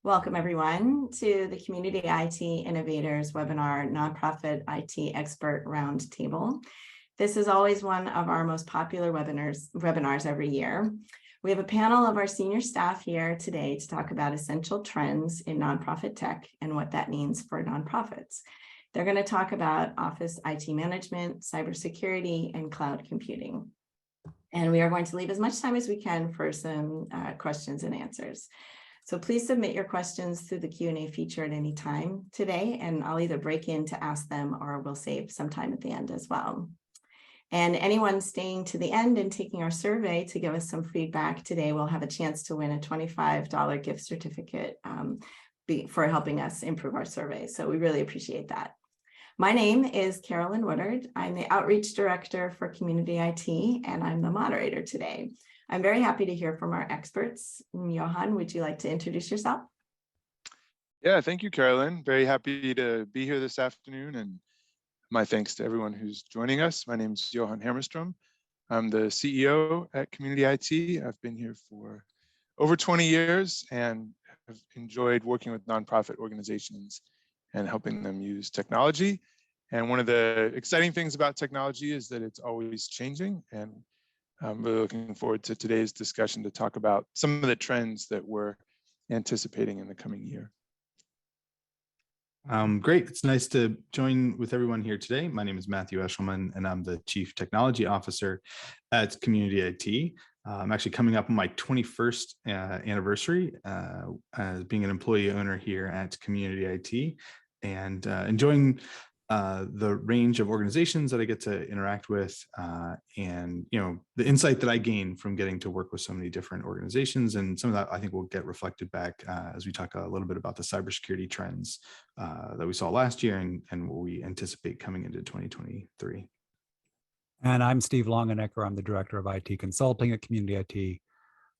Welcome, everyone, to the Community IT Innovators webinar, Nonprofit IT Expert Roundtable. This is always one of our most popular webinars every year. We have a panel of our senior staff here today to talk about essential trends in nonprofit tech and what that means for nonprofits. They're going to talk about office IT management, cybersecurity, and cloud computing. And we are going to leave as much time as we can for some questions and answers. So please submit your questions through the Q&A feature at any time today, and I'll either break in to ask them or we'll save some time at the end as well. And anyone staying to the end and taking our survey to give us some feedback today will have a chance to win a $25 gift certificate for helping us improve our survey. So we really appreciate that. My name is Carolyn Woodard. I'm the Outreach Director for Community IT, and I'm the moderator today. I'm very happy to hear from our experts. Johan, would you like to introduce yourself? Yeah, thank you, Carolyn. Very happy to be here this afternoon, and my thanks to everyone who's joining us. My name is Johan Hammerstrom. I'm the CEO at Community IT. I've been here for over 20 years and have enjoyed working with nonprofit organizations and helping them use technology. And one of the exciting things about technology is that it's always changing, and I'm really looking forward to today's discussion to talk about some of the trends that we're anticipating in the coming year. Great. It's nice to join with everyone here today. My name is Matt Eshleman, and I'm the Chief Technology Officer at Community IT. I'm actually coming up on my 21st anniversary as being an employee owner here at Community IT, and enjoying the range of organizations that I get to interact with, and the insight that I gain from getting to work with so many different organizations, and some of that I think will get reflected back as we talk a little bit about the cybersecurity trends that we saw last year and what we anticipate coming into 2023. And I'm Steve Longenecker. I'm the Director of IT Consulting at Community IT.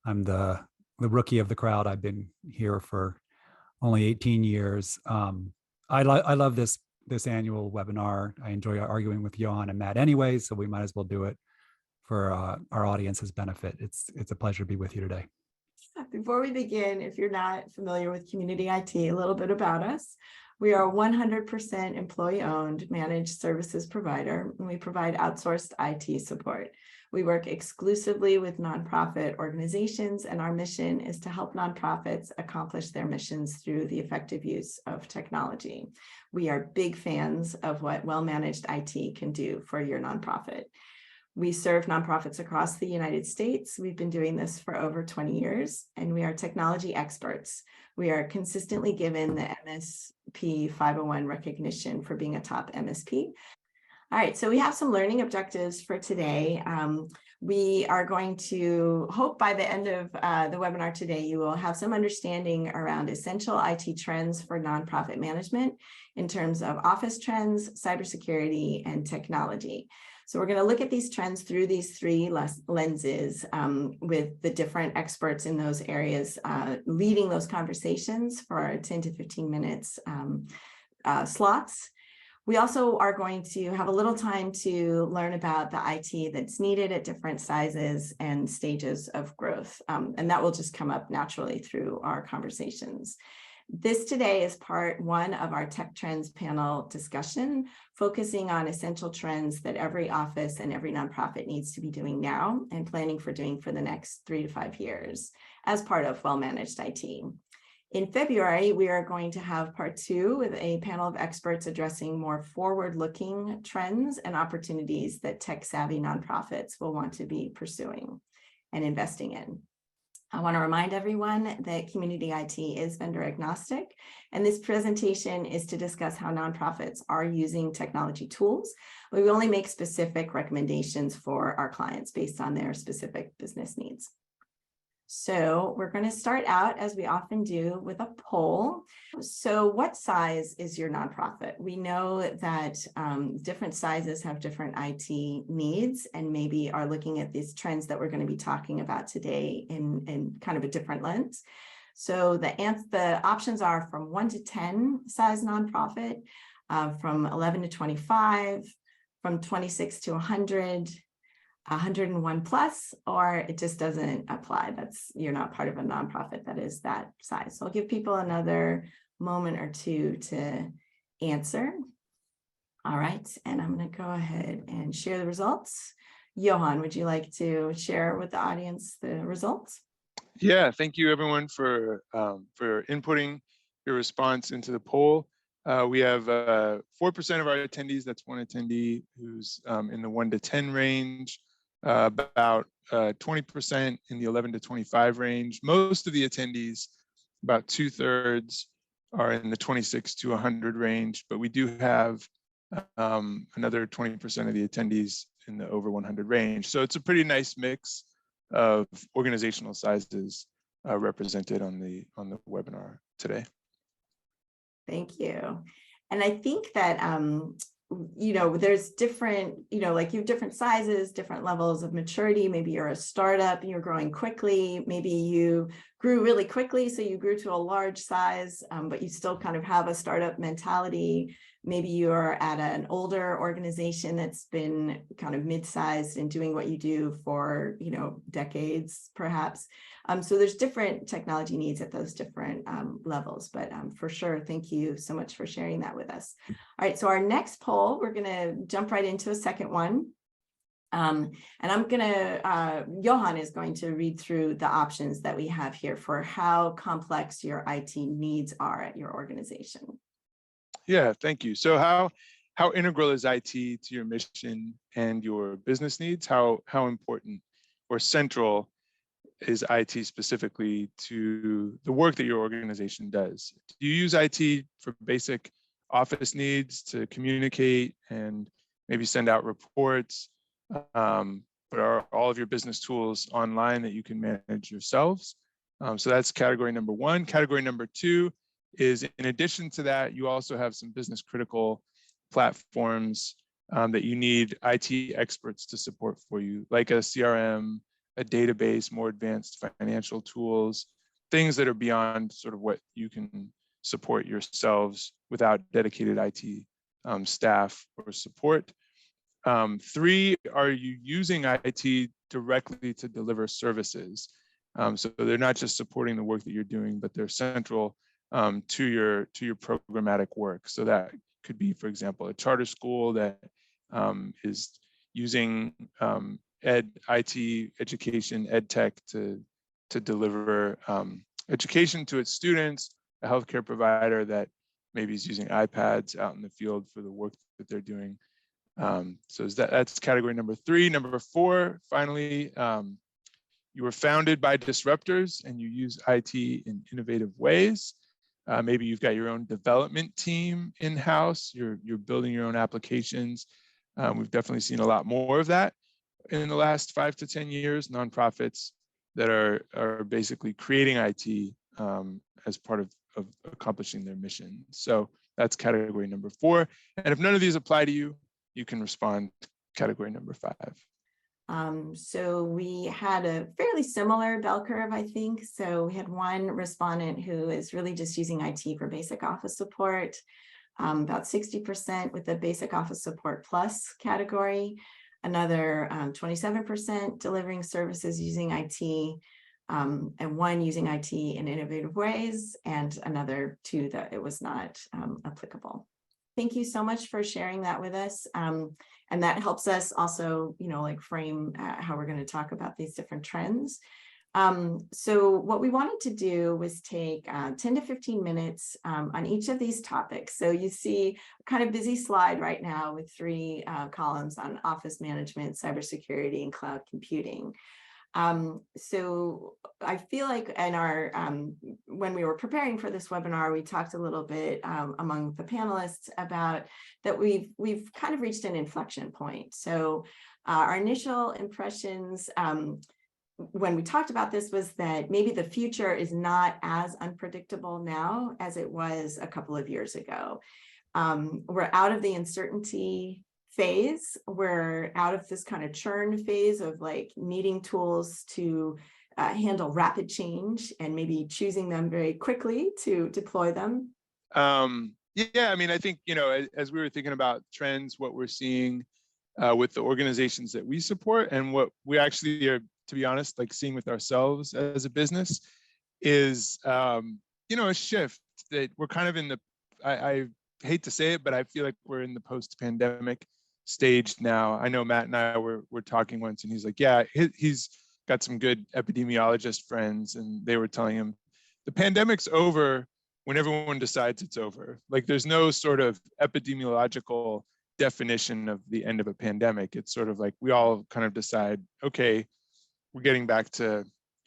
I'm the rookie of the crowd. I've been here for only 18 years. I love this annual webinar. I enjoy arguing with Johan and Matt anyway, so we might as well do it for our audience's benefit. It's a pleasure to be with you today. Before we begin, if you're not familiar with Community IT, a little bit about us. We are a 100% employee-owned managed services provider, and we provide outsourced IT support. We work exclusively with nonprofit organizations, and our mission is to help nonprofits accomplish their missions through the effective use of technology. We are big fans of what well-managed IT can do for your nonprofit. We serve nonprofits across the United States. We've been doing this for over 20 years, and we are technology experts. We are consistently given the MSP 501 recognition for being a top MSP. All right, so we have some learning objectives for today. We are going to hope by the end of the webinar today, you will have some understanding around essential IT trends for nonprofit management in terms of office trends, cybersecurity, and technology. So we're going to look at these trends through these three lenses with the different experts in those areas leading those conversations for our 10 to 15 minutes slots. We also are going to have a little time to learn about the IT that's needed at different sizes and stages of growth, and that will just come up naturally through our conversations. This today is part one of our Tech Trends panel discussion, focusing on essential trends that every office and every nonprofit needs to be doing now and planning for doing for the next 3 to 5 years as part of well-managed IT. In February, we are going to have part two with a panel of experts addressing more forward-looking trends and opportunities that tech-savvy nonprofits will want to be pursuing and investing in. I want to remind everyone that Community IT is vendor agnostic, and this presentation is to discuss how nonprofits are using technology tools. We will only make specific recommendations for our clients based on their specific business needs. So we're going to start out, as we often do, with a poll. So what size is your nonprofit? We know that different sizes have different IT needs and maybe are looking at these trends that we're going to be talking about today in kind of a different lens. So the options are from 1 to 10 size nonprofit, from 11 to 25, from 26 to 100, 101 plus, or it just doesn't apply. You're not part of a nonprofit that is that size. So I'll give people another moment or two to answer. All right, and I'm going to go ahead and share the results. Johan, would you like to share with the audience the results? Yeah, thank you everyone for inputting your response into the poll. We have 4% of our attendees, that's one attendee who's in the 1 to 10 range, about 20% in the 11 to 25 range. Most of the attendees, about 2/3, are in the 26 to 100 range, but we do have another 20% of the attendees in the over 100 range. So it's a pretty nice mix of organizational sizes represented on the webinar today. Thank you. And I think that, there's different, like you have different sizes, different levels of maturity. Maybe you're a startup and you're growing quickly. Maybe you grew really quickly, so you grew to a large size, but you still kind of have a startup mentality. Maybe you're at an older organization that's been kind of mid-sized and doing what you do for, decades, perhaps. So there's different technology needs at those different levels, but for sure, thank you so much for sharing that with us. All right, so our next poll, we're gonna jump right into a second one. And I'm gonna, Johan is going to read through the options that we have here for how complex your IT needs are at your organization. Yeah, thank you. So how integral is IT to your mission and your business needs? How important or central is IT specifically to the work that your organization does? Do you use IT for basic office needs to communicate and maybe send out reports? But are all of your business tools online that you can manage yourselves? So that's category number one. Category number two is, in addition to that, you also have some business critical platforms that you need IT experts to support for you, like a CRM, a database, more advanced financial tools, things that are beyond sort of what you can support yourselves without dedicated IT staff or support. Three, are you using IT directly to deliver services? So they're not just supporting the work that you're doing, but they're central to your programmatic work. So that could be, for example, a charter school that is using IT education, ed tech to deliver education to its students, a healthcare provider that maybe is using iPads out in the field for the work that they're doing. So that's category number three. Number four, finally, you were founded by disruptors and you use IT in innovative ways. Maybe you've got your own development team in-house, you're building your own applications. We've definitely seen a lot more of that in the last 5 to 10 years, nonprofits that are basically creating IT as part of accomplishing their mission. So that's category number four. And if none of these apply to you, you can respond category number five. So we had a fairly similar bell curve, I think. So we had one respondent who is really just using IT for basic office support, about 60% with the basic office support plus category, another 27% delivering services using IT, and one using IT in innovative ways, and another two that it was not applicable. Thank you so much for sharing that with us. And that helps us also, frame how we're going to talk about these different trends. So what we wanted to do was take 10 to 15 minutes on each of these topics. So you see a kind of busy slide right now with 3 columns on office management, cybersecurity, and cloud computing. So I feel like in our, when we were preparing for this webinar, we talked a little bit among the panelists about that we've kind of reached an inflection point. So our initial impressions when we talked about this was that maybe the future is not as unpredictable now as it was a couple of years ago. We're out of the uncertainty phase. We're out of this kind of churn phase of like needing tools to handle rapid change and maybe choosing them very quickly to deploy them. Yeah, I mean, I think, as we were thinking about trends, what we're seeing with the organizations that we support, and what we actually are, to be honest, like seeing with ourselves as a business is, a shift that we're kind of in the, I hate to say it, but I feel like we're in the post-pandemic stage now. I know Matt and I were talking once, and he's like, yeah, he's got some good epidemiologist friends, and they were telling him the pandemic's over when everyone decides it's over. Like, there's no sort of epidemiological definition of the end of a pandemic. It's sort of like we all kind of decide, okay, we're getting back to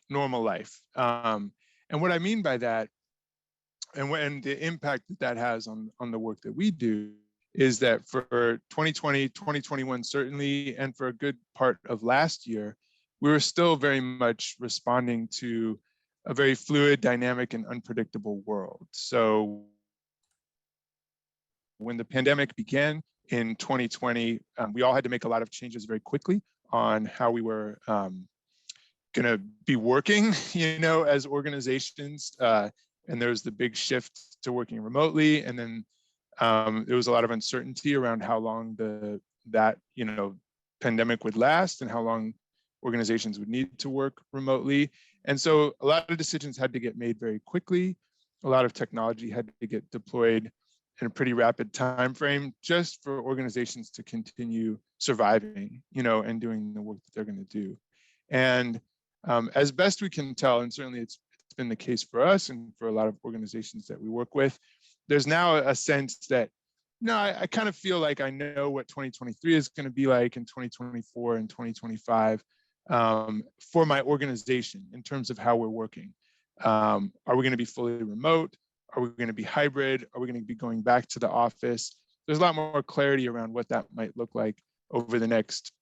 normal life. And what I mean by that, and the impact that has on the work that we do, is that for 2020, 2021 certainly, and for a good part of last year, we were still very much responding to a very fluid, dynamic, and unpredictable world. So when the pandemic began in 2020, we all had to make a lot of changes very quickly on how we were going to be working, as organizations. And there was the big shift to working remotely. And then there was a lot of uncertainty around how long that pandemic would last and how long organizations would need to work remotely. And so a lot of decisions had to get made very quickly. A lot of technology had to get deployed in a pretty rapid time frame just for organizations to continue surviving, and doing the work that they're going to do. And as best we can tell, and certainly it's been the case for us and for a lot of organizations that we work with, there's now a sense that, I kind of feel like I know what 2023 is going to be like, in 2024 and 2025 for my organization in terms of how we're working. Are we going to be fully remote? Are we going to be hybrid? Are we going to be going back to the office? There's a lot more clarity around what that might look like over the next,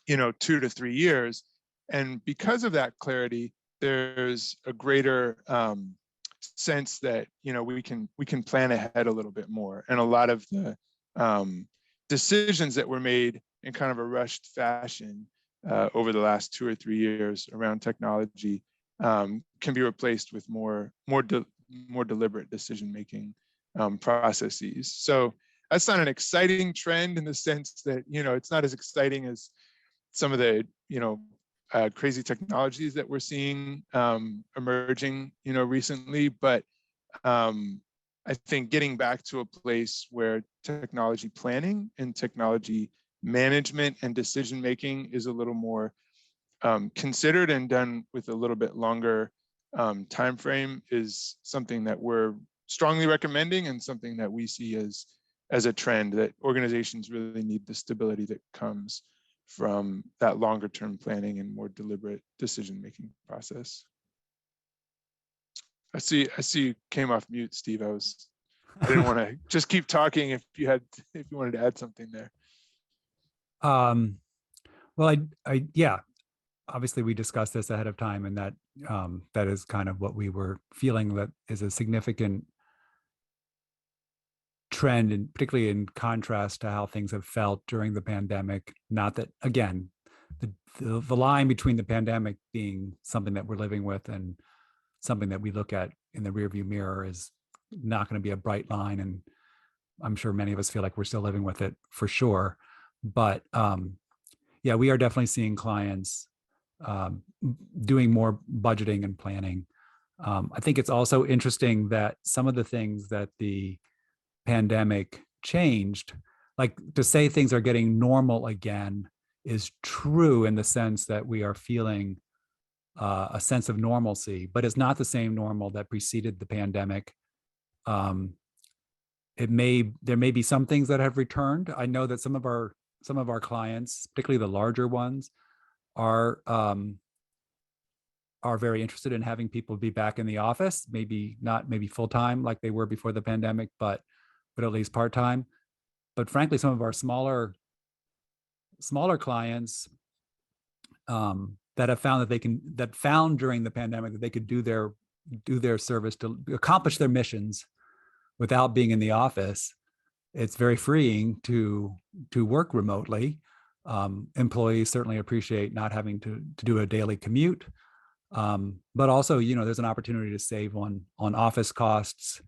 2 to 3 years. And because of that clarity, there's a greater sense that we can plan ahead a little bit more. And a lot of the decisions that were made in kind of a rushed fashion over the last 2 or 3 years around technology can be replaced with more deliberate decision-making processes. So that's not an exciting trend in the sense that, it's not as exciting as some of the, crazy technologies that we're seeing emerging, recently. But I think getting back to a place where technology planning and technology management and decision-making is a little more considered and done with a little bit longer time frame is something that we're strongly recommending, and something that we see as a trend, that organizations really need the stability that comes from that longer term planning and more deliberate decision-making process. I see you came off mute, Steve. I didn't want to just keep talking if you wanted to add something there. Well, yeah, obviously we discussed this ahead of time, and that is kind of what we were feeling, that is a significant trend, and particularly in contrast to how things have felt during the pandemic. Not that, again, the line between the pandemic being something that we're living with and something that we look at in the rearview mirror is not going to be a bright line, and I'm sure many of us feel like we're still living with it for sure. But yeah, we are definitely seeing clients doing more budgeting and planning. I think it's also interesting that some of the things that the pandemic changed, like to say things are getting normal again, is true in the sense that we are feeling a sense of normalcy, but it's not the same normal that preceded the pandemic. There may be some things that have returned. I know that some of our clients, particularly the larger ones, are very interested in having people be back in the office, maybe full time like they were before the pandemic, but at least part time. But frankly, some of our smaller clients that have found that found during the pandemic that they could do their service to accomplish their missions without being in the office. It's very freeing to work remotely. Employees certainly appreciate not having to do a daily commute, but also, there's an opportunity to save on office costs,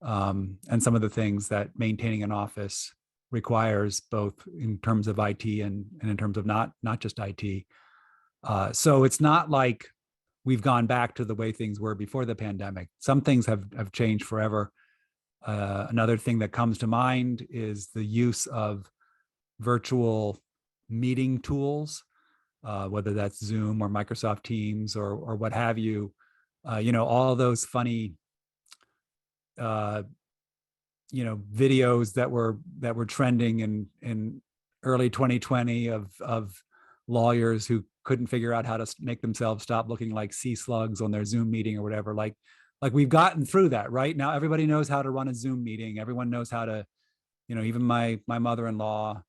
and some of the things that maintaining an office requires, both in terms of IT and in terms of not just IT. So it's not like we've gone back to the way things were before the pandemic. Some things have changed forever. Another thing that comes to mind is the use of virtual meeting tools, whether that's Zoom or Microsoft Teams or what have you. All those funny videos that were trending in early 2020 of lawyers who couldn't figure out how to make themselves stop looking like sea slugs on their Zoom meeting or whatever. Like we've gotten through that, right? Now everybody knows how to run a Zoom meeting. Everyone knows how to, even my mother-in-law,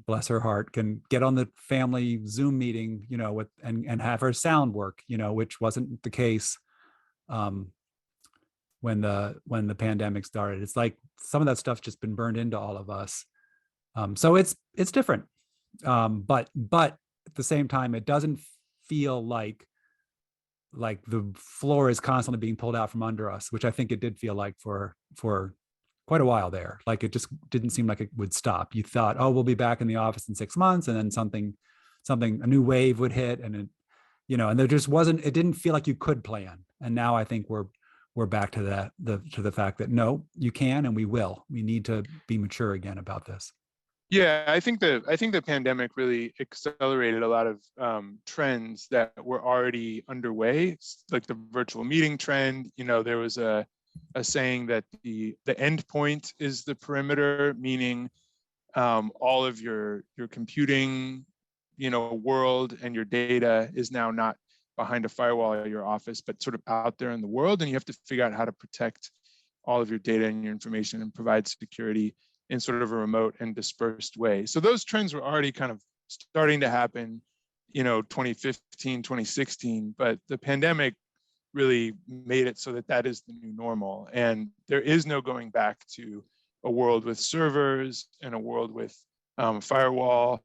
bless her heart, can get on the family Zoom meeting, and have her sound work, which wasn't the case when the pandemic started. It's like some of that stuff's just been burned into all of us. So it's different. But at the same time, it doesn't feel like the floor is constantly being pulled out from under us, which I think it did feel like for quite a while there. Like it just didn't seem like it would stop. You thought, oh, we'll be back in the office in 6 months, and then a new wave would hit, and and there just wasn't. It didn't feel like you could plan. And now I think we're back to the fact that no, you can, and we will. We need to be mature again about this. Yeah, I think the pandemic really accelerated a lot of trends that were already underway, like the virtual meeting trend. There was a saying that the end point is the perimeter, meaning all of your computing, world and your data is now not behind a firewall at your office, but sort of out there in the world, and you have to figure out how to protect all of your data and your information and provide security in sort of a remote and dispersed way. So those trends were already kind of starting to happen, 2015, 2016, but the pandemic really made it so that is the new normal. And there is no going back to a world with servers and a world with firewall.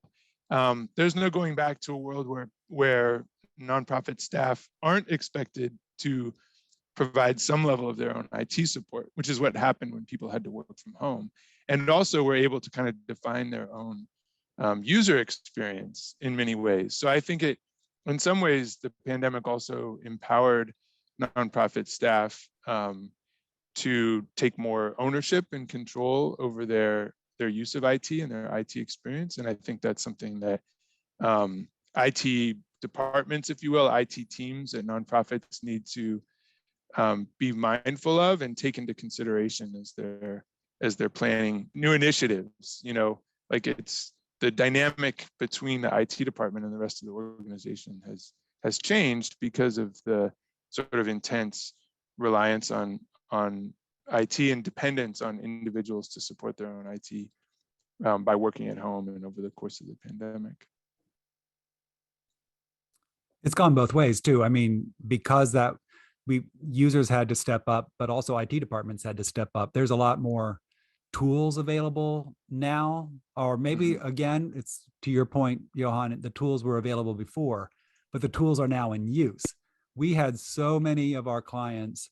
There's no going back to a world where nonprofit staff aren't expected to provide some level of their own IT support, which is what happened when people had to work from home. And also were able to kind of define their own user experience in many ways. So I think in some ways, the pandemic also empowered nonprofit staff to take more ownership and control over their use of IT and their IT experience. And I think that's something that IT departments, if you will, IT teams at nonprofits need to be mindful of and take into consideration as they're planning new initiatives. Like it's the dynamic between the IT department and the rest of the organization has changed because of the sort of intense reliance on IT and dependence on individuals to support their own IT by working at home and over the course of the pandemic. It's gone both ways too. I mean, because users had to step up, but also IT departments had to step up. There's a lot more tools available now, or maybe again, it's to your point, Johan, the tools were available before, but the tools are now in use. We had so many of our clients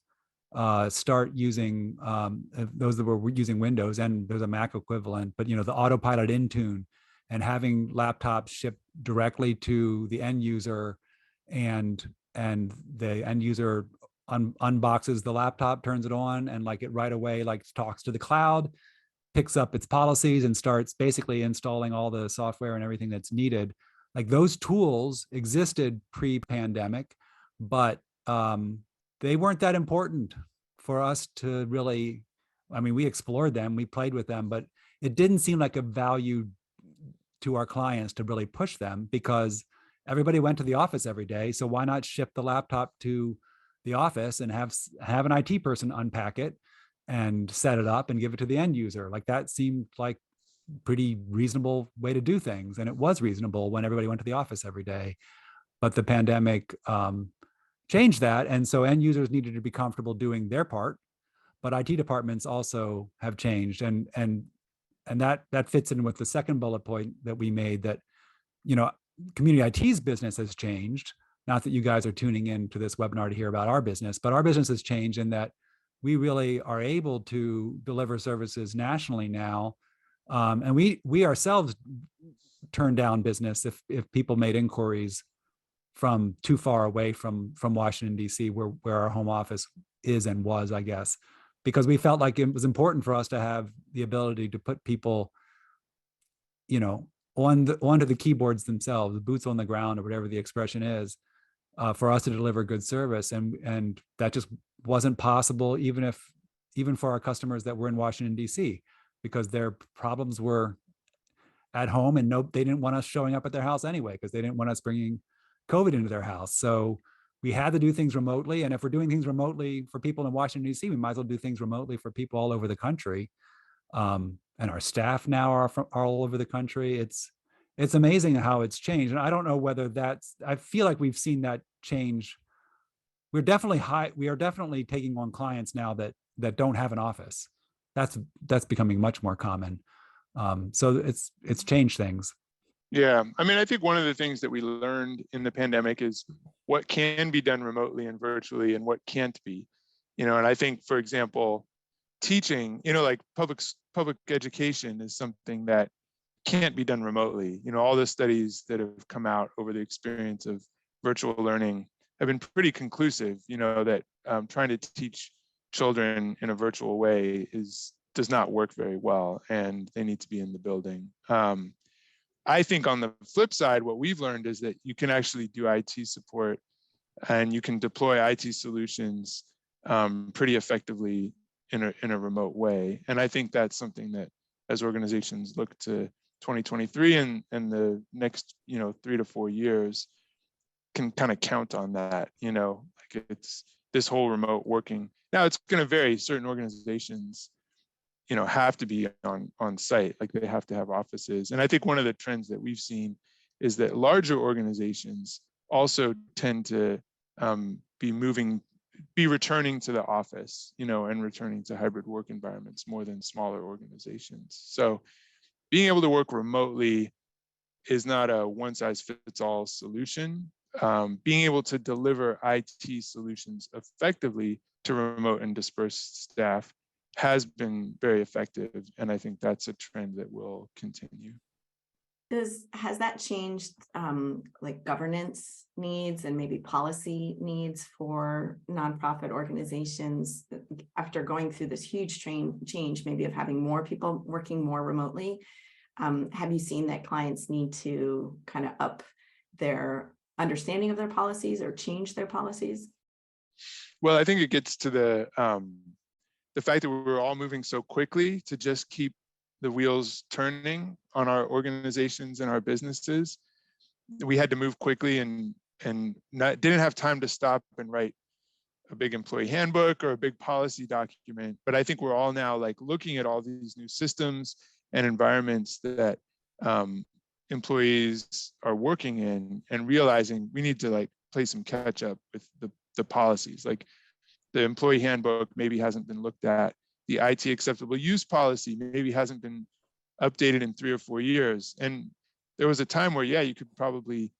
start using those that were using Windows, and there's a Mac equivalent, but the autopilot Intune and having laptops shipped directly to the end user, and the end user unboxes the laptop, turns it on, and it right away talks to the cloud, picks up its policies, and starts basically installing all the software and everything that's needed. Those tools existed pre-pandemic, but they weren't that important for us to really, we explored them, we played with them, but it didn't seem like a value to our clients to really push them because everybody went to the office every day. So why not ship the laptop to the office and have an IT person unpack it and set it up and give it to the end user? That seemed like pretty reasonable way to do things. And it was reasonable when everybody went to the office every day. But the pandemic changed that. And so end users needed to be comfortable doing their part, but IT departments also have changed. And that fits in with the second bullet point that we made, that, community IT's business has changed. Not that you guys are tuning in to this webinar to hear about our business, but our business has changed in that we really are able to deliver services nationally now And we ourselves turned down business if people made inquiries from too far away from Washington, D.C., where our home office is and was, I guess, because we felt like it was important for us to have the ability to put people, onto the keyboards themselves, boots on the ground, or whatever the expression is, for us to deliver good service. And that just wasn't possible, even for our customers that were in Washington, D.C., because their problems were at home, and they didn't want us showing up at their house anyway, because they didn't want us bringing COVID into their house. So we had to do things remotely. And if we're doing things remotely for people in Washington, D.C., we might as well do things remotely for people all over the country. And our staff now are all over the country. It's amazing how it's changed. And I don't know whether I feel like we've seen that change. We are definitely taking on clients now that don't have an office. That's becoming much more common. So it's changed things. Yeah, I mean, I think one of the things that we learned in the pandemic is what can be done remotely and virtually and what can't be. And I think, for example, teaching, like public education is something that can't be done remotely. All the studies that have come out over the experience of virtual learning have been pretty conclusive, that trying to teach children in a virtual way does not work very well, and they need to be in the building. I think on the flip side, what we've learned is that you can actually do IT support and you can deploy IT solutions pretty effectively in a remote way. And I think that's something that, as organizations look to 2023 and the next 3 to 4 years, can kind of count on that. Like it's this whole remote working. Now it's going to vary. Certain organizations have to be on site, like they have to have offices. And I think one of the trends that we've seen is that larger organizations also tend to be returning to the office, and returning to hybrid work environments more than smaller organizations. So being able to work remotely is not a one size fits all solution. Being able to deliver IT solutions effectively to remote and dispersed staff has been very effective, and I think that's a trend that will continue. Has that changed like governance needs and maybe policy needs for nonprofit organizations after going through this huge change, maybe of having more people working more remotely? Have you seen that clients need to kind of up their understanding of their policies or change their policies? Well, I think it gets to the fact that we're all moving so quickly to just keep the wheels turning on our organizations and our businesses. We had to move quickly and didn't have time to stop and write a big employee handbook or a big policy document. But I think we're all now like looking at all these new systems and environments that employees are working in, and realizing we need to like play some catch up with the policies. Like the employee handbook maybe hasn't been looked at. The IT acceptable use policy maybe hasn't been updated in 3 or 4 years. And there was a time where, you could probably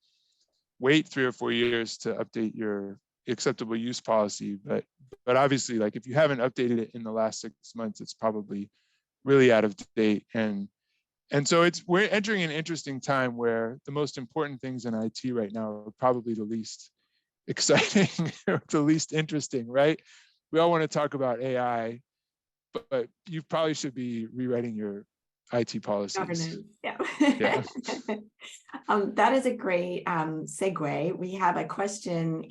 wait 3 or 4 years to update your acceptable use policy. But obviously, like if you haven't updated it in the last 6 months, it's probably really out of date. And so we're entering an interesting time where the most important things in IT right now are probably the least exciting or the least interesting, right? We all want to talk about AI, but you probably should be rewriting your IT policies. Governance, yeah. Yeah. That is a great segue. We have a question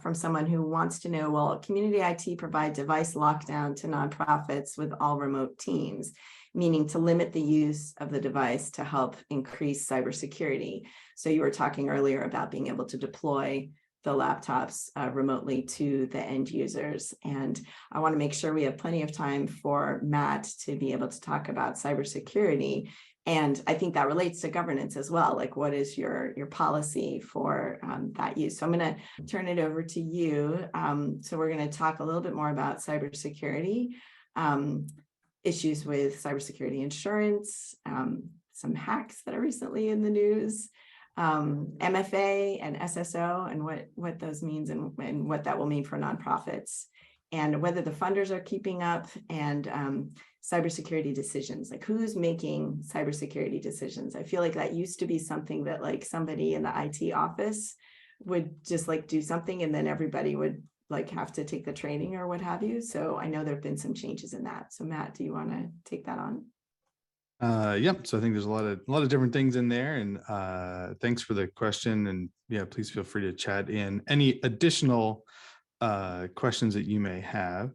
from someone who wants to know, will community IT provide device lockdown to nonprofits with all remote teams, meaning to limit the use of the device to help increase cybersecurity? So you were talking earlier about being able to deploy the laptops remotely to the end users. And I want to make sure we have plenty of time for Matt to be able to talk about cybersecurity. And I think that relates to governance as well. Like, what is your policy for that use? So I'm going to turn it over to you. So we're going to talk a little bit more about cybersecurity, issues with cybersecurity insurance, some hacks that are recently in the news, MFA and SSO, and what those means and what that will mean for nonprofits. and whether the funders are keeping up, and cybersecurity decisions, like who's making cybersecurity decisions. I feel like that used to be something that like somebody in the IT office would just like do something and then everybody would like have to take the training or what have you. So I know there've been some changes in that. So Matt, do you want to take that on? Yep. So I think there's a lot of different things in there, and thanks for the question. And yeah, please feel free to chat in any additional questions that you may have.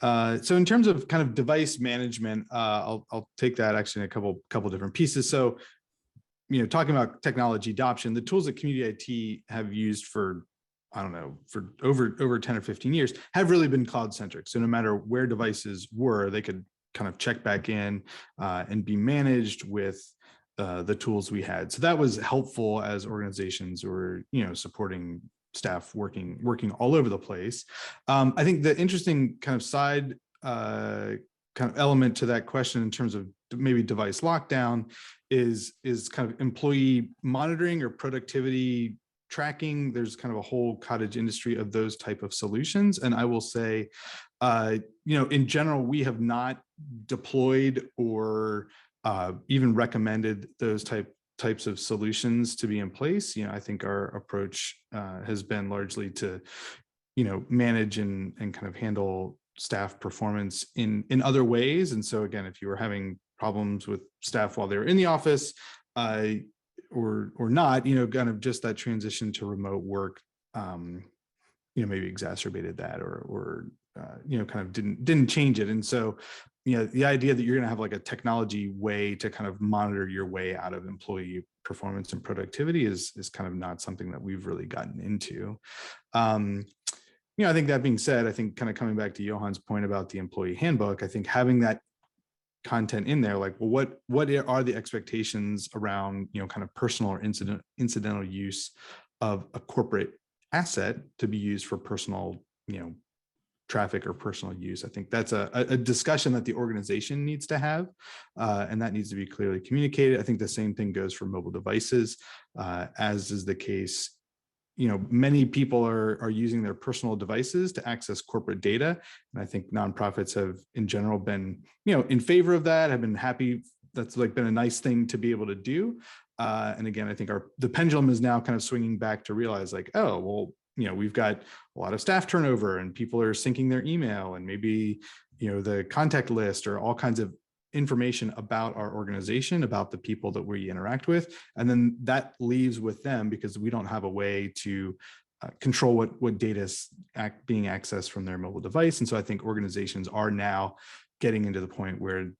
So in terms of kind of device management, I'll take that actually in a couple different pieces. So, talking about technology adoption, the tools that community IT have used for, I don't know, for over 10 or 15 years have really been cloud centric. So no matter where devices were, they could kind of check back in and be managed with the tools we had. So that was helpful as organizations were, supporting staff working all over the place. I think the interesting kind of side kind of element to that question in terms of maybe device lockdown is kind of employee monitoring or productivity tracking. There's kind of a whole cottage industry of those type of solutions. And I will say, in general, we have not deployed or even recommended those types of solutions to be in place. I think our approach has been largely to, manage and kind of handle staff performance in other ways. And so again, if you were having problems with staff while they were in the office, or not, kind of just that transition to remote work, maybe exacerbated that or kind of didn't change it. And so, the idea that you're going to have like a technology way to kind of monitor your way out of employee performance and productivity is kind of not something that we've really gotten into. I think that being said, I think kind of coming back to Johan's point about the employee handbook, I think having that content in there, like, well, what are the expectations around, kind of personal or incidental use of a corporate asset to be used for personal, traffic or personal use. I think that's a discussion that the organization needs to have, and that needs to be clearly communicated. I think the same thing goes for mobile devices, as is the case. Many people are using their personal devices to access corporate data, and I think nonprofits have, in general, been in favor of that. Have been happy. That's like been a nice thing to be able to do. And again, I think the pendulum is now kind of swinging back to realize like, oh, well, we've got a lot of staff turnover and people are syncing their email and maybe, the contact list or all kinds of information about our organization, about the people that we interact with. And then that leaves with them because we don't have a way to control what data is being accessed from their mobile device. And so I think organizations are now getting into the point where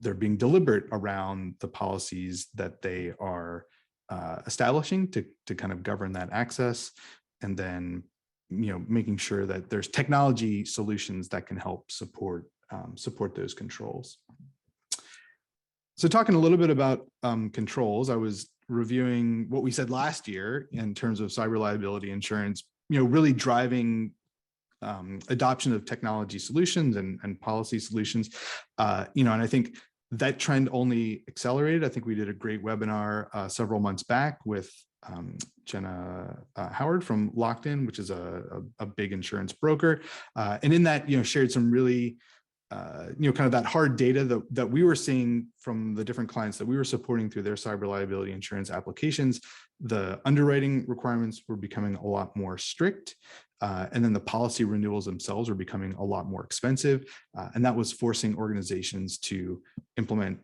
they're being deliberate around the policies that they are establishing to kind of govern that access. And then, making sure that there's technology solutions that can help support those controls. So talking a little bit about controls, I was reviewing what we said last year in terms of cyber liability insurance, really driving adoption of technology solutions and policy solutions, and I think that trend only accelerated. I think we did a great webinar several months back with Jenna Howard from Locked In, which is a big insurance broker. And in that, shared some really, kind of that hard data that we were seeing from the different clients that we were supporting through their cyber liability insurance applications. The underwriting requirements were becoming a lot more strict. And then the policy renewals themselves were becoming a lot more expensive. And that was forcing organizations to implement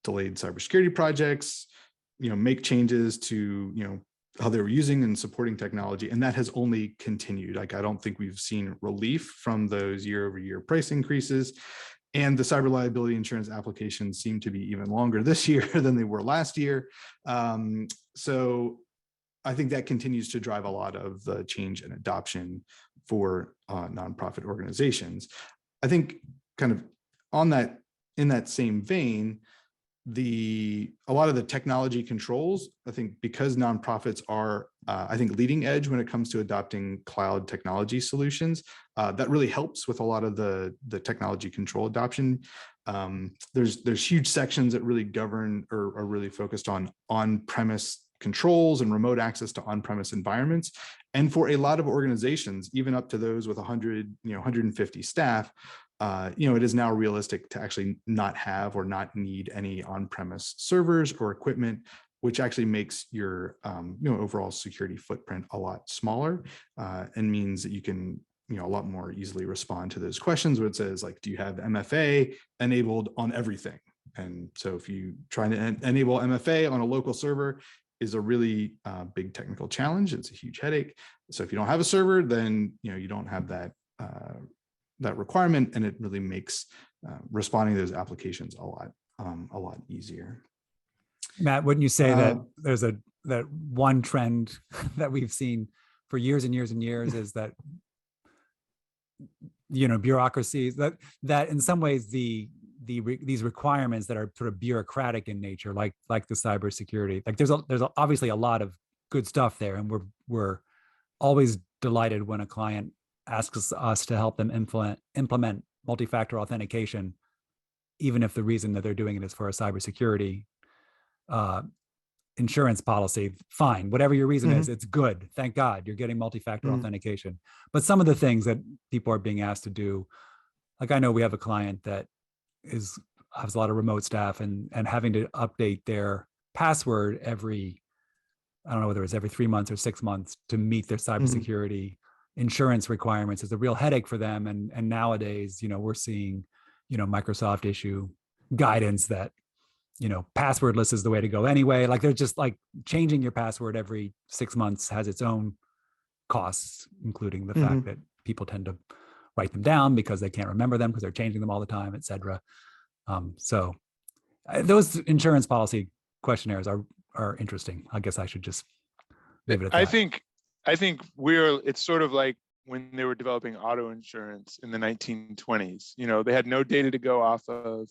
delayed cybersecurity projects, make changes to, how they were using and supporting technology. And that has only continued. Like, I don't think we've seen relief from those year-over-year price increases. And the cyber liability insurance applications seem to be even longer this year than they were last year. So I think that continues to drive a lot of the change and adoption for nonprofit organizations. I think kind of in that same vein, a lot of the technology controls, I think because nonprofits are, I think, leading edge when it comes to adopting cloud technology solutions, that really helps with a lot of the technology control adoption. There's huge sections that really govern or are really focused on on-premise controls and remote access to on-premise environments. And for a lot of organizations, even up to those with 100, 150 staff, it is now realistic to actually not have or not need any on-premise servers or equipment, which actually makes your overall security footprint a lot smaller, and means that you can a lot more easily respond to those questions where it says, like, do you have MFA enabled on everything? And so if you try to enable MFA on a local server is a really big technical challenge. It's a huge headache. So if you don't have a server, then you don't have that that requirement, and it really makes responding to those applications a lot easier. Matt, wouldn't you say that there's that one trend that we've seen for years and years and years is that bureaucracies that in some ways these requirements that are sort of bureaucratic in nature, like the cybersecurity, like there's obviously a lot of good stuff there, and we're always delighted when a client asks us to help them implement multi-factor authentication, even if the reason that they're doing it is for a cybersecurity insurance policy. Fine, whatever your reason is, it's good. Thank God you're getting multi-factor authentication. But some of the things that people are being asked to do, like I know we have a client that has a lot of remote staff and having to update their password every, I don't know whether it's every 3 months or 6 months to meet their cybersecurity insurance requirements is a real headache for them. And nowadays, we're seeing, Microsoft issue guidance that, passwordless is the way to go anyway. Like they're just like changing your password every 6 months has its own costs, including the fact that people tend to write them down because they can't remember them because they're changing them all the time, et cetera. So those insurance policy questionnaires are interesting. I guess I should just leave it at that. I think it's sort of like when they were developing auto insurance in the 1920s. They had no data to go off of.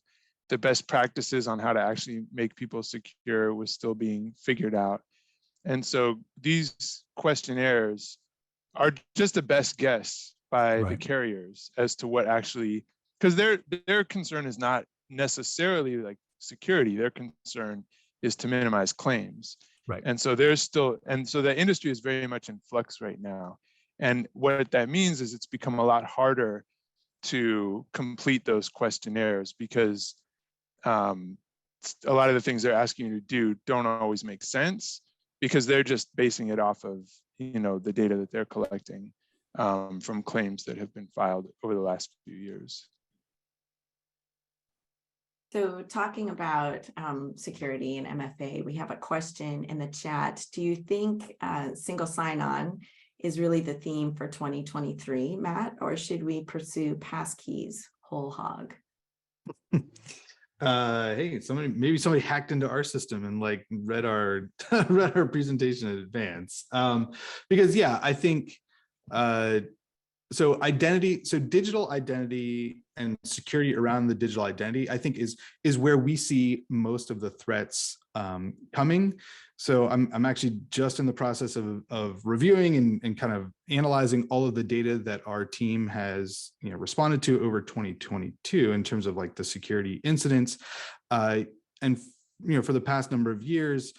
The best practices on how to actually make people secure was still being figured out. And so these questionnaires are just a best guess by the carriers as to what actually, because their concern is not necessarily like security. Their concern is to minimize claims. Right. And so the industry is very much in flux right now. And what that means is it's become a lot harder to complete those questionnaires because a lot of the things they're asking you to do don't always make sense because they're just basing it off of, the data that they're collecting from claims that have been filed over the last few years. So talking about security and MFA, we have a question in the chat. Do you think single sign-on is really the theme for 2023, Matt, or should we pursue passkeys whole hog? Hey, maybe somebody hacked into our system and like read our read our presentation in advance. Because I think digital identity and security around the digital identity, I think is where we see most of the threats coming. So I'm actually just in the process of reviewing and kind of analyzing all of the data that our team has responded to over 2022 in terms of like the security incidents. And for the past number of years,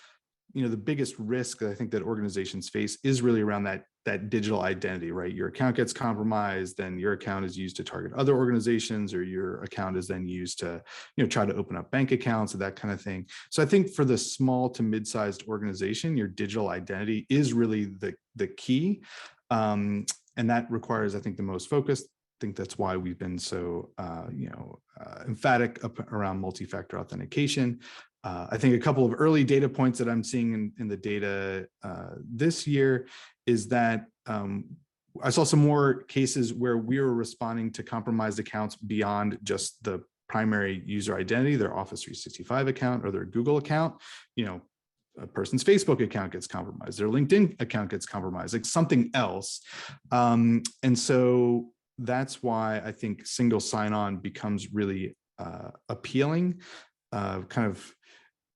the biggest risk that I think that organizations face is really around that digital identity, right? Your account gets compromised, then your account is used to target other organizations, or your account is then used to, try to open up bank accounts and that kind of thing. So I think for the small to mid-sized organization, your digital identity is really the key. And that requires, I think, the most focus. I think that's why we've been so, emphatic around multi-factor authentication. I think a couple of early data points that I'm seeing in the data this year is that I saw some more cases where we were responding to compromised accounts beyond just the primary user identity, their Office 365 account or their Google account. A person's Facebook account gets compromised, their LinkedIn account gets compromised, like something else. And so that's why I think single sign-on becomes really appealing. Kind of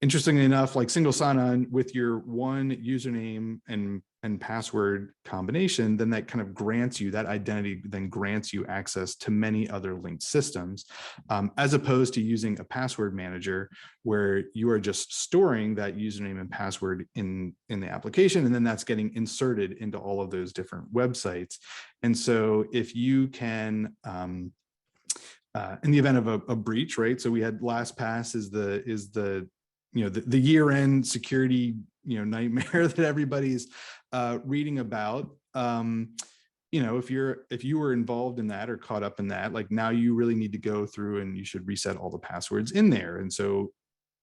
interestingly enough, like single sign-on with your one username and and password combination, then that kind of grants you that identity, then grants you access to many other linked systems, as opposed to using a password manager where you are just storing that username and password in the application, and then that's getting inserted into all of those different websites. And so if you can, in the event of a breach, right? So we had LastPass is the year-end security nightmare that everybody's reading about. If you were involved in that or caught up in that, like now you really need to go through and you should reset all the passwords in there. And so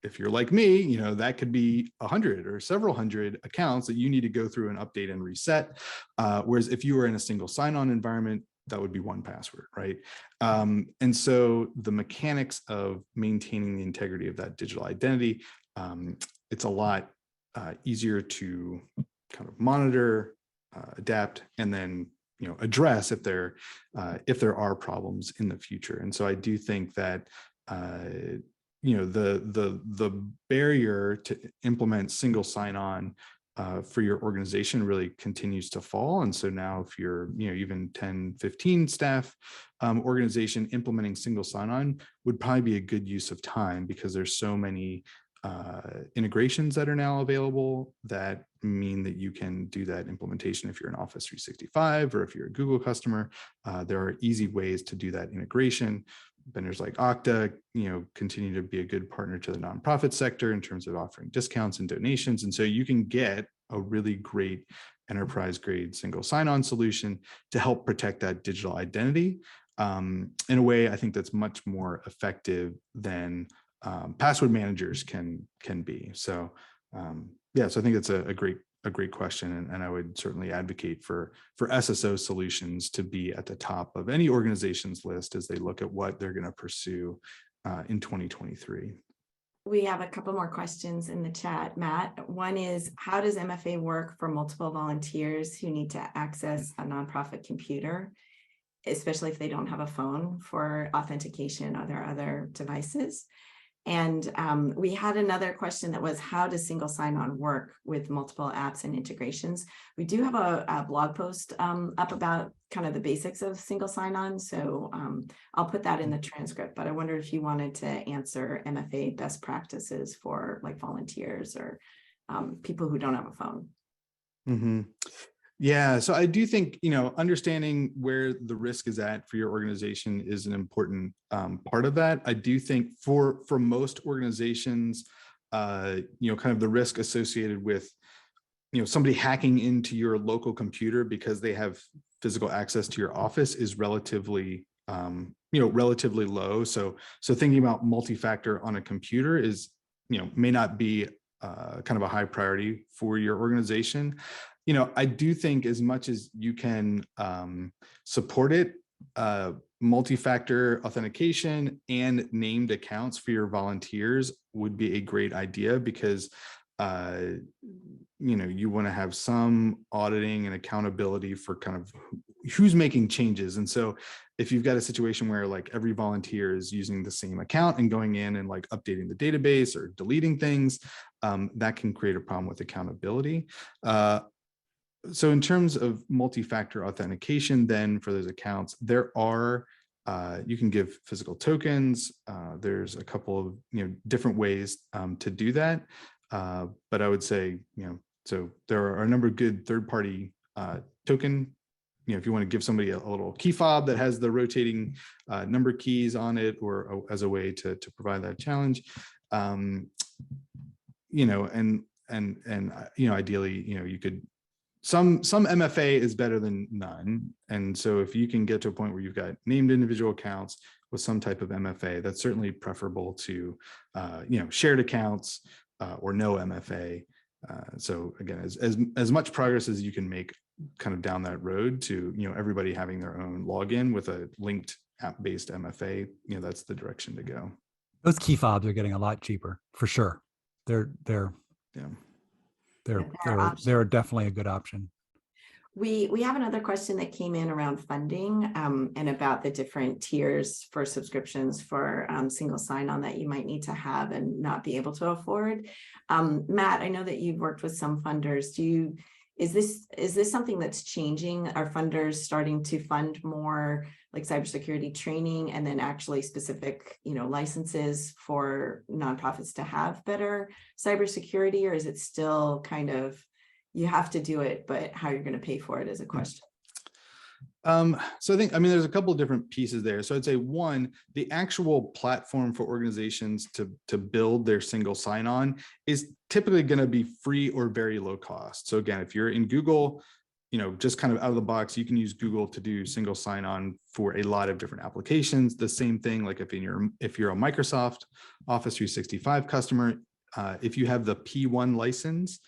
if you're like me, that could be 100 or several hundred accounts that you need to go through and update and reset. Whereas if you were in a single sign-on environment, that would be one password, right? And so the mechanics of maintaining the integrity of that digital identity, it's a lot easier to kind of monitor, adapt, and then address if there are problems in the future. And so I do think that the barrier to implement single sign-on for your organization really continues to fall. And so now if you're, even 10, 15 staff organization, implementing single sign-on would probably be a good use of time, because there's so many integrations that are now available that mean that you can do that implementation. If you're an Office 365 or if you're a Google customer, there are easy ways to do that integration. Vendors like Okta, continue to be a good partner to the nonprofit sector in terms of offering discounts and donations. And so you can get a really great enterprise-grade single sign-on solution to help protect that digital identity in a way I think that's much more effective than password managers can be. So so I think it's a great question, and I would certainly advocate for SSO solutions to be at the top of any organization's list as they look at what they're going to pursue in 2023. We have a couple more questions in the chat, Matt. One is, how does MFA work for multiple volunteers who need to access a nonprofit computer, especially if they don't have a phone for authentication? Are there other devices? And we had another question that was, how does single sign-on work with multiple apps and integrations? We do have a blog post up about kind of the basics of single sign-on. So I'll put that in the transcript, but I wonder if you wanted to answer MFA best practices for like volunteers or people who don't have a phone. Mm-hmm. Yeah, so I do think, understanding where the risk is at for your organization is an important part of that. I do think for most organizations, kind of the risk associated with, somebody hacking into your local computer because they have physical access to your office is relatively low. So thinking about multi-factor on a computer is, may not be kind of a high priority for your organization. I do think as much as you can support it, multi-factor authentication and named accounts for your volunteers would be a great idea, because you want to have some auditing and accountability for kind of who's making changes. And so if you've got a situation where like every volunteer is using the same account and going in and like updating the database or deleting things, that can create a problem with accountability. So in terms of multi-factor authentication, then for those accounts, there are, you can give physical tokens. There's a couple of, different ways to do that. But I would say, so there are a number of good third-party token, if you want to give somebody a little key fob that has the rotating number keys on it, or as a way to provide that challenge, ideally, you could, some MFA is better than none. And so if you can get to a point where you've got named individual accounts with some type of MFA, that's certainly preferable to, shared accounts or no MFA. So again, as much progress as you can make kind of down that road to, everybody having their own login with a linked app-based MFA, that's the direction to go. Those key fobs are getting a lot cheaper for sure. They're definitely a good option. We have another question that came in around funding and about the different tiers for subscriptions for single sign-on that you might need to have and not be able to afford. Matt, I know that you've worked with some funders. Is this something that's changing? Are funders starting to fund more like cybersecurity training and then actually specific, licenses for nonprofits to have better cybersecurity, or is it still kind of you have to do it, but how you're going to pay for it is a question? So there's a couple of different pieces there. So I'd say one, the actual platform for organizations to build their single sign-on is typically going to be free or very low cost. So again, if you're in Google, just kind of out of the box, you can use Google to do single sign-on for a lot of different applications. The same thing, like if you're a Microsoft Office 365 customer, if you have the P1 license,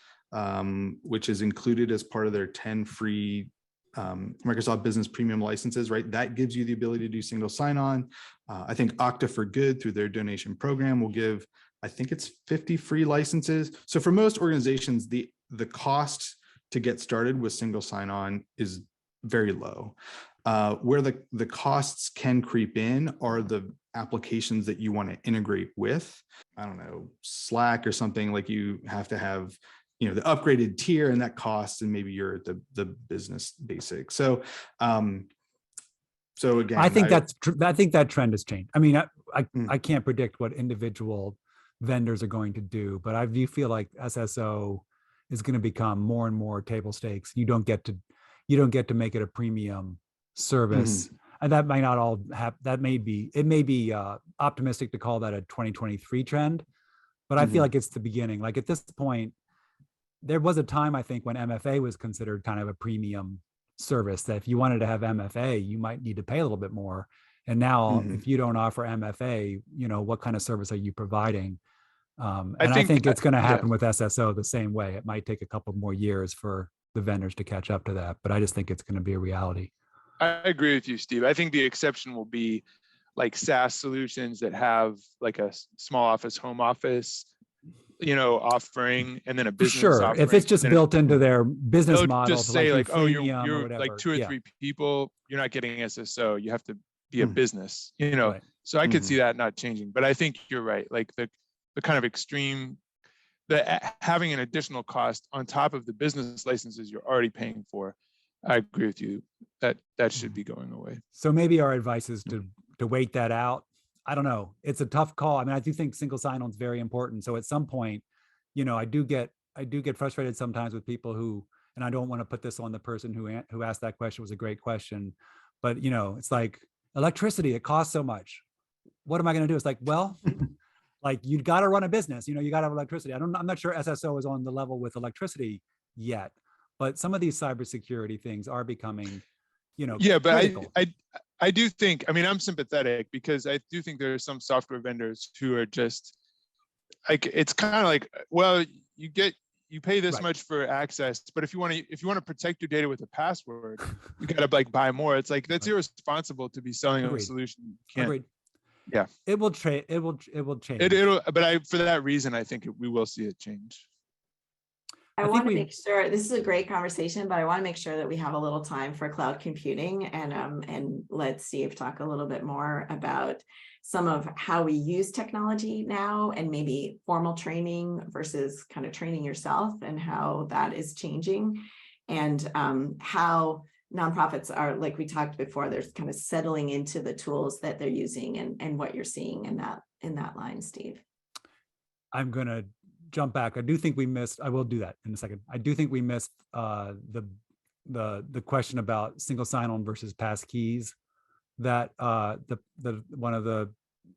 which is included as part of their 10 free Microsoft Business Premium licenses, right? That gives you the ability to do single sign-on. I think Okta for Good through their donation program will give, I think it's 50 free licenses. So for most organizations, the cost to get started with single sign-on is very low. Where the costs can creep in are the applications that you want to integrate with. I don't know, Slack or something, like you have to have the upgraded tier, and that costs, and maybe you're at the business basic. So again, I think that trend has changed. I mean, I can't predict what individual vendors are going to do, but I do feel like SSO is going to become more and more table stakes. You don't get to make it a premium service. And that might not all have, it may be optimistic to call that a 2023 trend, but I feel like it's the beginning. Like at this point, there was a time, I think, when MFA was considered kind of a premium service, that if you wanted to have MFA, you might need to pay a little bit more. And now if you don't offer MFA, what kind of service are you providing? I think it's going to happen with SSO the same way. It might take a couple more years for the vendors to catch up to that, but I just think it's going to be a reality. I agree with you, Steve. I think the exception will be like SaaS solutions that have like a small office, home office, offering, and then a business offering. If it's just built into their business model, just say like, oh, you're whatever, like 2 or 3 people, you're not getting SSO. You have to be a business, Right. So I could see that not changing. But I think you're right. Like the kind of extreme, having an additional cost on top of the business licenses you're already paying for. I agree with you that should be going away. So maybe our advice is to wait that out. I don't know. It's a tough call. I mean, I do think single sign-on is very important. So at some point, I do get frustrated sometimes with people who, and I don't want to put this on the person who asked that question. It was a great question, but it's like electricity, it costs so much. What am I going to do? It's like, well, like you got to run a business, you got to have electricity. I'm not sure SSO is on the level with electricity yet, but some of these cybersecurity things are becoming, but critical. I do think, I'm sympathetic, because I do think there are some software vendors who are just like, it's kind of like, well, you pay this much for access, but if you want to protect your data with a password, you got to like buy more. It's like, that's irresponsible to be selling a solution. You can't. Agreed. Yeah, it will change. It will change. But for that reason, I think we will see it change. I want to make sure this is a great conversation, but I want to make sure that we have a little time for cloud computing, and let Steve talk a little bit more about some of how we use technology now, and maybe formal training versus kind of training yourself, and how that is changing, and how nonprofits are, like we talked before, they're kind of settling into the tools that they're using, and what you're seeing in that line, Steve. I'm going to jump back. I do think we missed, I will do that in a second. I do think we missed the question about single sign-on versus pass keys that the one of the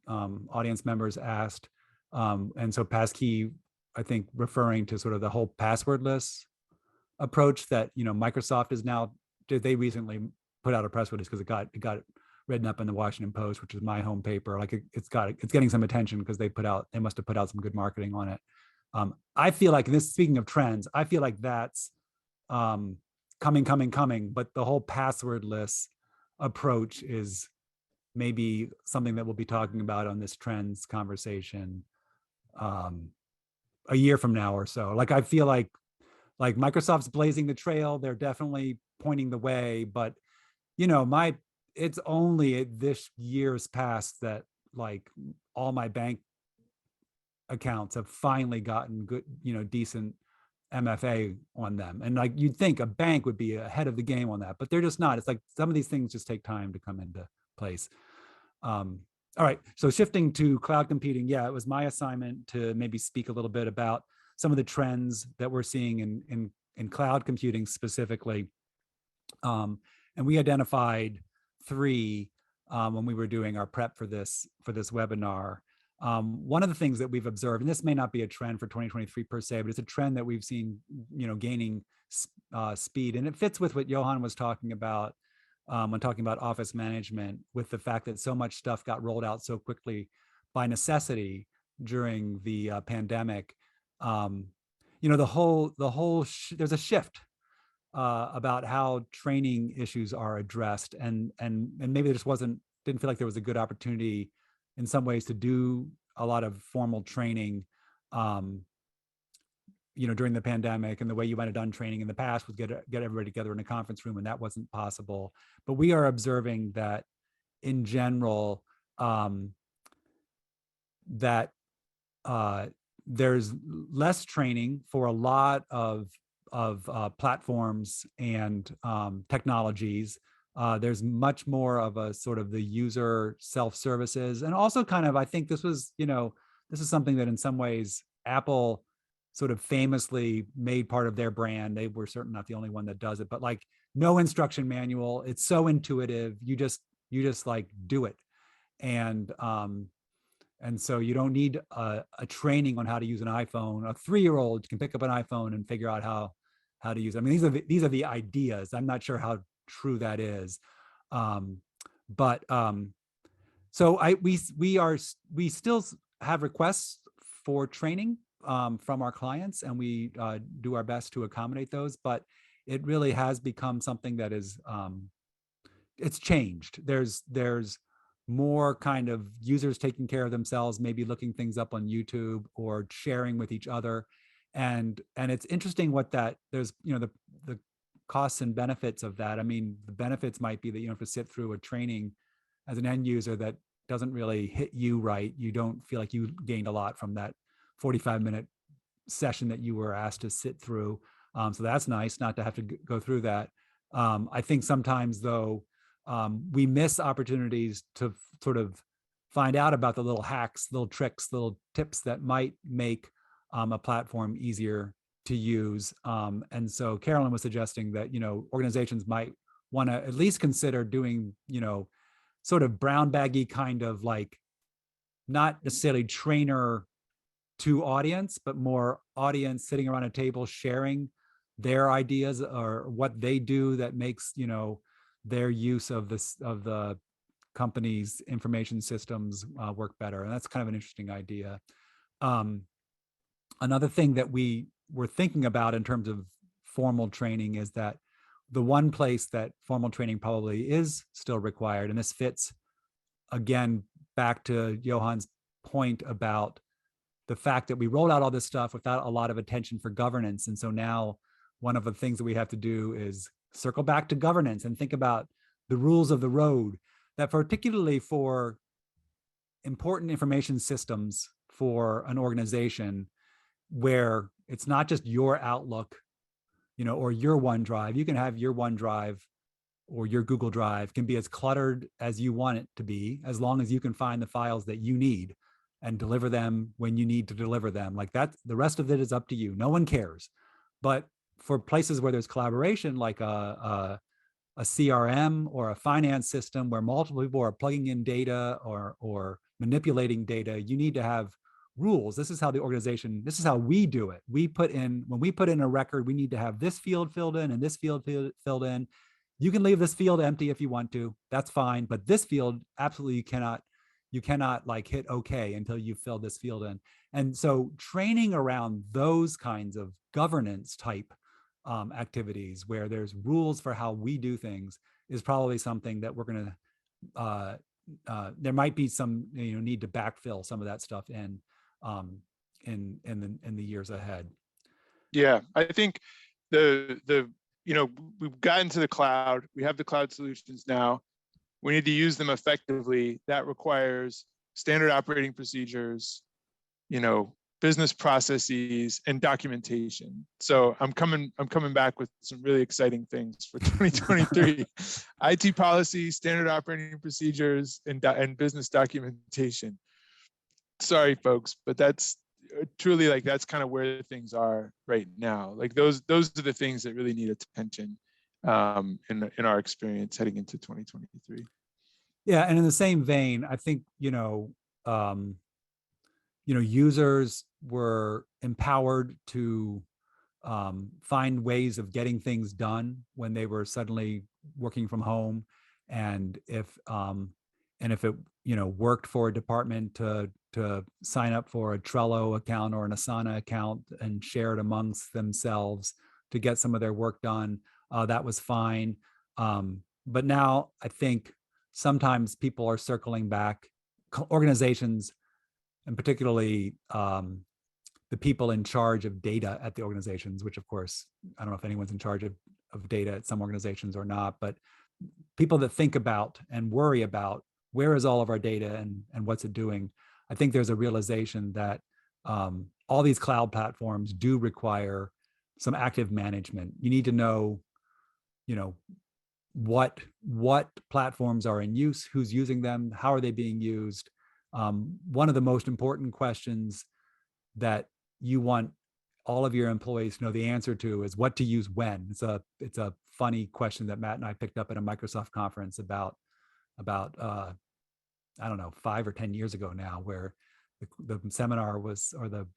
audience members asked. And so pass key, I think, referring to sort of the whole passwordless approach that, Microsoft is now, they recently put out a press release because it got written up in the Washington Post, which is my home paper. Like it's getting some attention because they must have put out some good marketing on it. I feel like speaking of trends, I feel like that's coming, but the whole passwordless approach is maybe something that we'll be talking about on this trends conversation a year from now or so. Like I feel like Microsoft's blazing the trail. They're definitely pointing the way, but it's only this year's past that like all my bank accounts have finally gotten good, decent MFA on them. And like you'd think a bank would be ahead of the game on that, but they're just not. It's like some of these things just take time to come into place. All right, so shifting to cloud computing, yeah, it was my assignment to maybe speak a little bit about some of the trends that we're seeing in cloud computing specifically. And we identified three when we were doing our prep for this webinar. One of the things that we've observed, and this may not be a trend for 2023 per se, but it's a trend that we've seen, gaining speed, and it fits with what Johan was talking about when talking about office management, with the fact that so much stuff got rolled out so quickly by necessity during the pandemic. There's a shift about how training issues are addressed, and maybe there just didn't feel like there was a good opportunity in some ways to do a lot of formal training during the pandemic. And the way you might have done training in the past was get everybody together in a conference room, and that wasn't possible. But we are observing that in general, that there's less training for a lot of platforms and technologies. There's much more of a sort of the user self-services, and also kind of, I think this is something that in some ways Apple sort of famously made part of their brand. They were certainly not the only one that does it, but like no instruction manual. It's so intuitive. You just like do it. And so you don't need a training on how to use an iPhone. A 3-year-old can pick up an iPhone and figure out how to use it. I mean, these are the ideas. I'm not sure how true that is. So we still have requests for training from our clients, and we do our best to accommodate those, but it really has become something that is, it's changed. There's more kind of users taking care of themselves, maybe looking things up on YouTube or sharing with each other. And it's interesting what that, there's, the costs and benefits of that. I mean, the benefits might be that you don't have to sit through a training as an end user that doesn't really hit you right. You don't feel like you gained a lot from that 45-minute session that you were asked to sit through. So that's nice not to have to go through that. I think sometimes though, we miss opportunities to sort of find out about the little hacks, little tricks, little tips that might make a platform easier to use. And so Carolyn was suggesting that, organizations might want to at least consider doing, sort of brown baggy kind of like, not necessarily trainer to audience, but more audience sitting around a table sharing their ideas or what they do that makes, their use of the company's information systems work better. And that's kind of an interesting idea. Another thing that we were thinking about in terms of formal training is that the one place that formal training probably is still required, and this fits again back to Johan's point about the fact that we rolled out all this stuff without a lot of attention for governance. And so now one of the things that we have to do is circle back to governance and think about the rules of the road, that particularly for important information systems for an organization where it's not just your Outlook, or your OneDrive. You can have your OneDrive or your Google Drive can be as cluttered as you want it to be, as long as you can find the files that you need and deliver them when you need to deliver them. Like that, the rest of it is up to you. No one cares. But for places where there's collaboration, like a CRM or a finance system where multiple people are plugging in data or manipulating data, you need to have rules. This is how this is how we do it. When we put in a record, we need to have this field filled in and this field filled in. You can leave this field empty if you want to, that's fine. But this field, absolutely you cannot like hit okay until you fill this field in. And so training around those kinds of governance type activities where there's rules for how we do things is probably something that we're going to, there might be some need to backfill some of that stuff in the years ahead. Yeah, I think we've gotten to the cloud. We have the cloud solutions now. We need to use them effectively. That requires standard operating procedures, business processes, and documentation. So I'm coming back with some really exciting things for 2023. IT policy, standard operating procedures, and business documentation. Sorry, folks, but that's truly like that's kind of where things are right now. Like those are the things that really need attention in our experience heading into 2023. Yeah, and in the same vein, I think users were empowered to find ways of getting things done when they were suddenly working from home, and if it worked for a department to sign up for a Trello account or an Asana account and share it amongst themselves to get some of their work done, that was fine. But now I think sometimes people are circling back, organizations, and particularly the people in charge of data at the organizations, which of course, I don't know if anyone's in charge of data at some organizations or not, but people that think about and worry about where is all of our data and what's it doing. I think there's a realization that all these cloud platforms do require some active management. You need to know, what platforms are in use, who's using them, how are they being used. One of the most important questions that you want all of your employees to know the answer to is what to use when. It's a funny question that Matt and I picked up at a Microsoft conference about I don't know, 5 or 10 years ago now, where the seminar was, or the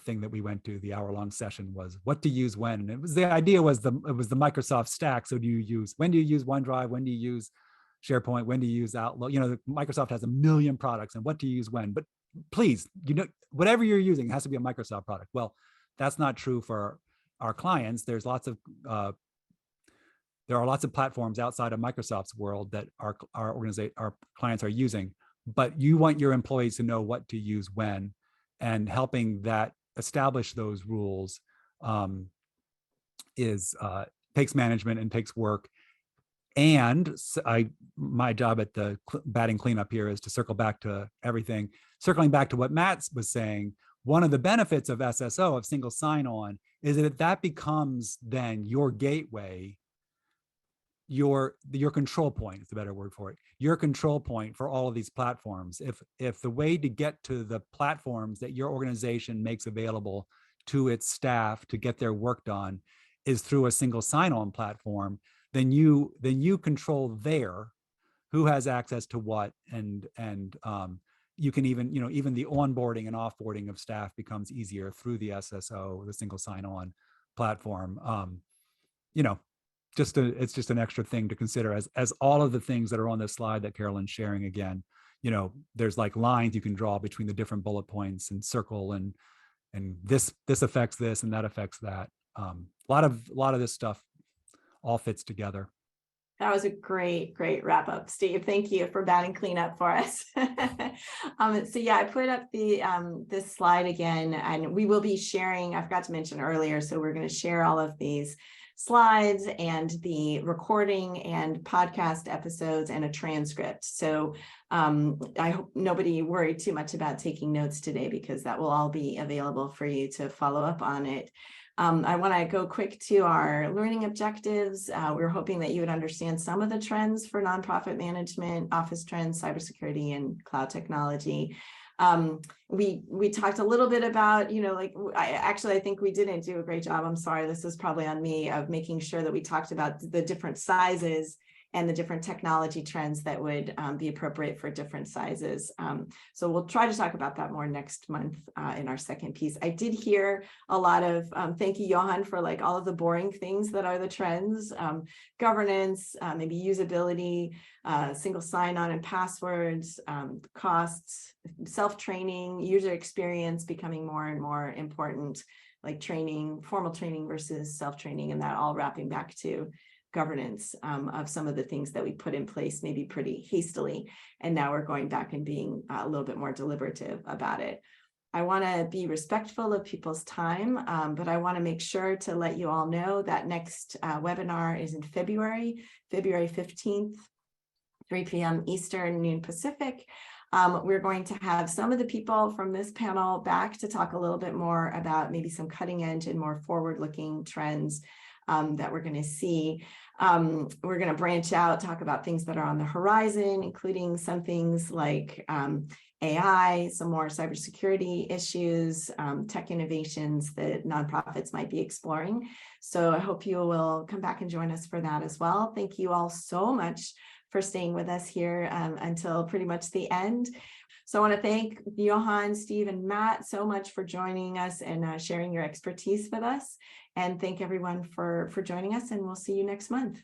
thing that we went to, the hour-long session was what to use when. And it was the Microsoft stack. So when do you use OneDrive? When do you use SharePoint? When do you use Outlook? Microsoft has 1 million products, and what to use when. But please, whatever you're using has to be a Microsoft product. Well, that's not true for our clients. There are lots of platforms outside of Microsoft's world that our clients are using, but you want your employees to know what to use when, and helping that establish those rules takes management and takes work. And my job at the batting cleanup here is to circle back to everything. Circling back to what Matt was saying, one of the benefits of SSO, of single sign-on, is that becomes then your gateway, your control point is the better word for it, your control point for all of these platforms. If the way to get to the platforms that your organization makes available to its staff to get their work done is through a single sign-on platform, then you control who has access to what, and you can even the onboarding and offboarding of staff becomes easier through the SSO, the single sign-on platform. It's just an extra thing to consider as all of the things that are on this slide that Carolyn's sharing again. There's like lines you can draw between the different bullet points and circle, and this affects this and that affects that. A lot of this stuff all fits together. That was a great wrap up, Steve. Thank you for batting cleanup for us. So yeah, I put up this slide again, and we will be sharing, I forgot to mention earlier, so we're going to share all of these slides and the recording and podcast episodes and a transcript. So I hope nobody worried too much about taking notes today, because that will all be available for you to follow up on it. I want to go quick to our learning objectives. We're hoping that you would understand some of the trends for nonprofit management, office trends, cybersecurity, and cloud technology. We talked a little bit about, I think we didn't do a great job. I'm sorry, this is probably on me, of making sure that we talked about the different sizes and the different technology trends that would be appropriate for different sizes. So we'll try to talk about that more next month in our second piece. I did hear a lot of, thank you, Johan, for like all of the boring things that are the trends, governance, maybe usability, single sign-on and passwords, costs, self-training, user experience becoming more and more important, like training, formal training versus self-training, and that all wrapping back to governance of some of the things that we put in place maybe pretty hastily, and now we're going back and being a little bit more deliberative about it. I want to be respectful of people's time, but I want to make sure to let you all know that next webinar is in February 15th, 3 p.m. Eastern, noon Pacific. We're going to have some of the people from this panel back to talk a little bit more about maybe some cutting edge and more forward-looking trends that we're going to see. We're going to branch out, talk about things that are on the horizon, including some things like AI, some more cybersecurity issues, tech innovations that nonprofits might be exploring. So I hope you will come back and join us for that as well. Thank you all so much for staying with us here until pretty much the end. So I want to thank Johan, Steve, and Matt so much for joining us and sharing your expertise with us. And thank everyone for joining us, and we'll see you next month.